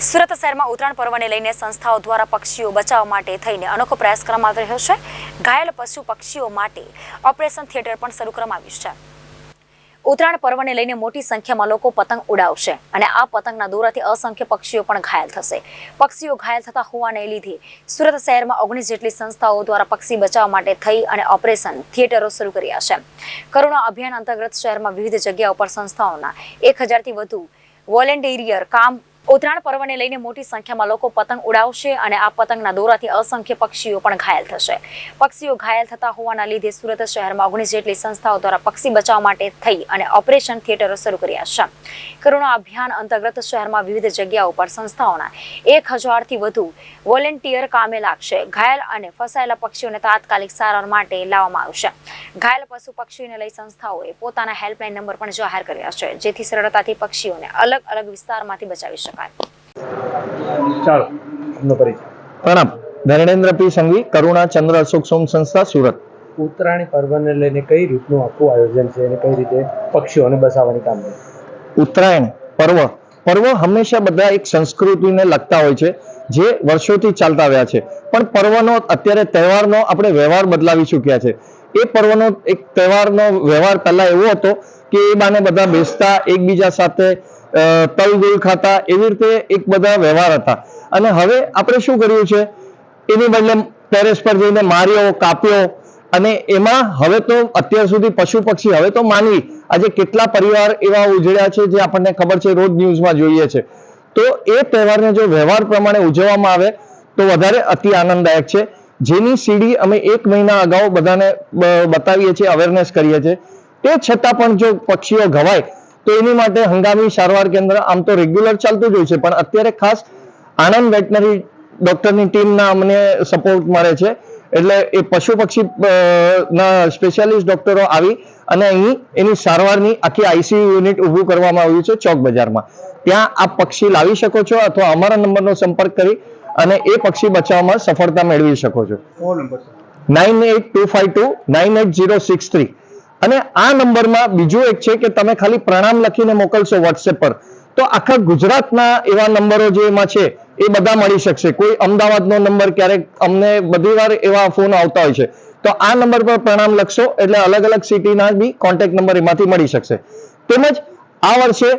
સુરત શહેરમાં ઉત્તરાયણ પર્વને લઈને સંસ્થાઓ દ્વારા પક્ષીઓ બચાવવા માટે થઈને અનોખો પ્રયાસ કરવામાં આવી રહ્યો છે। ઘાયલ પશુ પક્ષીઓ માટે ઓપરેશન થિયેટર પણ શરૂ કરવામાં આવ્યું છે। ઉત્તરાયણ પર્વને લઈને મોટી સંખ્યામાં લોકો પતંગ ઉડાવશે અને આ પતંગના દોરાથી અસંખ્ય પક્ષીઓ પણ ઘાયલ થશે। પક્ષીઓ ઘાયલ થતા હોવાને લીધે સુરત શહેરમાં 19 જેટલી સંસ્થાઓ દ્વારા પક્ષી બચાવવા માટે થઈ અને ઓપરેશન થિયેટરો શરૂ કર્યા છે। કરુણા અભિયાન અંતર્ગત શહેરમાં વિવિધ જગ્યાઓ પર સંસ્થાઓના 1000 થી વધુ વોલેન્ટિયર કામ ઉત્તરાયણ પર્વને લઈને મોટી સંખ્યામાં લોકો પતંગ ઉડાવશે અને આ પતંગના દોરાથી અસંખ્ય પક્ષીઓ પણ ઘાયલ થશે। પક્ષીઓ ઘાયલ થતા હોવાના લીધે સુરત શહેરમાં 19 જેટલી સંસ્થાઓ દ્વારા પક્ષી બચાવ માટે થઈ અને ઓપરેશન થિયેટરો શરૂ કર્યા છે। કરુણા અભિયાન અંતર્ગત શહેરમાં વિવિધ જગ્યાઓ પર સંસ્થાઓના 1000 થી વધુ વોલેન્ટિયર કામે લાગશે। ઘાયલ અને ફસાયેલા પક્ષીઓને તાત્કાલિક સારવાર માટે લાવવામાં આવશે। ઘાયલ પશુ પક્ષીઓને લઈ સંસ્થાઓએ પોતાના હેલ્પલાઇન નંબર પણ જાહેર કર્યા છે, જેથી સરળતાથી પક્ષીઓને અલગ અલગ વિસ્તારમાંથી બચાવી શકાય। प्रणाम। धर्मेन्द्र पी संघवी, करुणा चंद्र अशोक सोम संस्था सूरत। ઉત્તરાયણ પર્વને લઈને કઈ રીતનું આખું આયોજન છે અને કઈ રીતે પક્ષીઓને બચાવવાની કામગીરી? ઉત્તરાયણ પર્વ હંમેશા બધા એક સંસ્કૃતિને લગતા હોય છે, જે વર્ષોથી ચાલતા આવ્યા છે, પણ પર્વનો અત્યારે તહેવારનો આપણે વ્યવહાર બદલાવી ચૂક્યા છે। એ પર્વનો એક તહેવારનો વ્યવહાર પહેલા એવો હતો કે એ બાને બધા બેસતા, એકબીજા સાથે તલ ગુલ ખાતા, એવી રીતે એક બધા વ્યવહાર હતા। અને હવે આપણે શું કર્યું છે, એની બદલે ટેરેસ પર જઈને માર્યો, કાપ્યો, અને એમાં હવે તો અત્યાર સુધી પશુ પક્ષી, હવે તો માનવી, આજે કેટલા પરિવાર એવા ઉજળ્યા છે જે આપણને ખબર છે, રોજ ન્યૂઝમાં જોઈએ છે। તો એ તહેવારને જો વ્યવહાર પ્રમાણે ઉજવવામાં આવે તો વધારે અતિ આનંદદાયક છે, જેની સીડી અમે 1 મહિના અગાઉ બધાને બતાવીએ છીએ, અવેરનેસ કરીએ છીએ। તે છતાં પણ જો પક્ષીઓ ઘવાય તો એની માટે હંગામી સારવાર કેન્દ્ર આમ તો રેગ્યુલર ચાલતું જ હોય છે, પણ અત્યારે ખાસ આણંદ વેટનરી ડોક્ટરની ટીમના અમને સપોર્ટ મળે છે, એટલે એ પશુ પક્ષી ના સ્પેશિયાલિસ્ટ ડોક્ટરો આવી અને અહીં એની સારવારની આખી આઈસીયુ યુનિટ ઊભું કરવામાં આવ્યું છે ચોક બજારમાં। ત્યાં આપ પક્ષી લાવી શકો છો અથવા અમારા નંબરનો સંપર્ક કરી અને એ પક્ષી બચાવવામાં સફળતા મેળવી શકો છો। 9825298063। અને આ નંબરમાં બીજું એક છે કે તમે ખાલી પ્રણામ લખીને મોકલશો વોટ્સએપ પર, તો આખા ગુજરાતના એવા નંબરો જે એમાં છે એ બધા મળી શકશે। કોઈ અમદાવાદનો નંબર, ક્યારેક અમને બધી વાર એવા ફોન આવતા હોય છે, તો આ નંબર પર પ્રણામ લખશો એટલે અલગ અલગ સિટીના બી કોન્ટેક્ટ નંબર એમાંથી મળી શકશે। તેમજ આ વર્ષે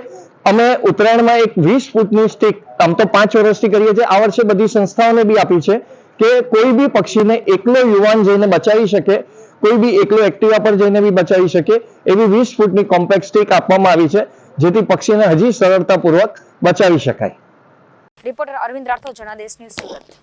અમે ઉત્તરાયણમાં એક 20 ફૂટની સ્ટિક, આમ તો 5 વર્ષથી કરીએ છીએ, આ વર્ષે બધી સંસ્થાઓને બી આપી છે કે કોઈ બી પક્ષીને એકલો યુવાન જઈને બચાવી શકે, કોઈ બી એકલો એક્ટિવા પર જઈને બી બચાવી શકે, એવી 20 ફૂટની કોમ્પેક્ટ સ્ટિક આપવામાં આવી છે, જેથી પક્ષીને હજી સરળતાપૂર્વક બચાવી શકાય। Reporter Arvind Rathod, Janadesh news, Surat.